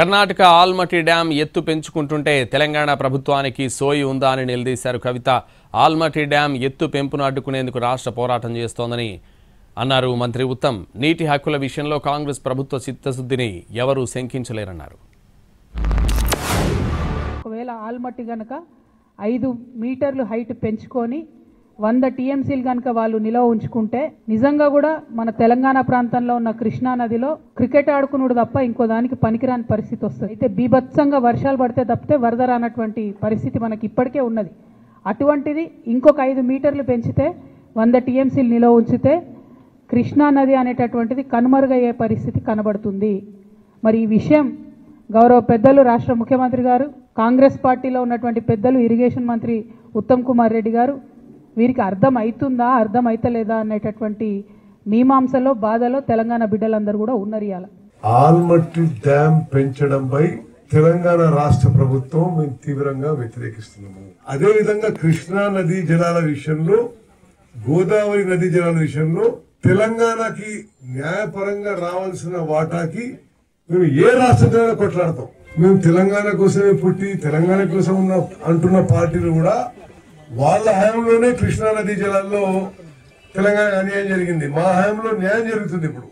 Karnataka Almatti dam ఎత్తు పెంచుకుంటుంటే తెలంగాణ ప్రభుత్వానికి సోయి ఉందా అని నిలదీశారు కవిత. ఆల్మట్టి డ్యాం ఎత్తు పెంపును అడ్డుకునేందుకు రాష్ట్ర పోరాటం చేస్తోందని అన్నారు మంత్రి ఉత్తమ్. నీటి హక్కుల విషయంలో కాంగ్రెస్ ప్రభుత్వ చిత్తశుద్ధిని ఎవరూ శంకించలేరన్నారు. ఒకవేళ ఆల్మట్టి గనక 5 మీటర్లు హైట్ పెంచుకొని 100 టీఎంసీలు కనుక వాళ్ళు నిలవ ఉంచుకుంటే నిజంగా కూడా మన తెలంగాణ ప్రాంతంలో ఉన్న కృష్ణా నదిలో క్రికెట్ ఆడుకునుడు తప్ప ఇంకో దానికి పనికిరాని పరిస్థితి వస్తుంది. అయితే బీభత్సంగా వర్షాలు పడితే తప్పితే వరద రానటువంటి పరిస్థితి మనకి ఇప్పటికే ఉన్నది. అటువంటిది ఇంకొక 5 మీటర్లు పెంచితే 100 టీఎంసీలు నిలవ ఉంచితే కృష్ణా నది అనేటటువంటిది కనుమరుగయ్యే పరిస్థితి కనబడుతుంది. మరి ఈ విషయం గౌరవ పెద్దలు రాష్ట్ర ముఖ్యమంత్రి గారు, కాంగ్రెస్ పార్టీలో ఉన్నటువంటి పెద్దలు ఇరిగేషన్ మంత్రి ఉత్తమ్ కుమార్ రెడ్డి గారు వీరికి అర్థం అవుతుందా అర్థం అయితలేదా అనేటటువంటి మీమాంసలో బాధలో తెలంగాణ బిడ్డలందరూ కూడా ఉన్నారు. ఇవాళ ఆల్మట్టి డ్యాం పెంచడంపై తెలంగాణ రాష్ట్ర ప్రభుత్వం మేము తీవ్రంగా వ్యతిరేకిస్తున్నాము. అదేవిధంగా కృష్ణా నదీ జలాల విషయంలో, గోదావరి నదీ జలాల విషయంలో తెలంగాణకి న్యాయపరంగా రావాల్సిన వాటాకి మేము ఏ రాష్ట్రంలో కొట్లాడతాం. మేము తెలంగాణ కోసమే పుట్టి తెలంగాణ కోసం అంటున్న పార్టీలు కూడా వాళ్ళ హయాంలోనే కృష్ణా నదీ జలాల్లో తెలంగాణ అన్యాయం జరిగింది. మా హయాంలో న్యాయం జరుగుతుంది ఇప్పుడు.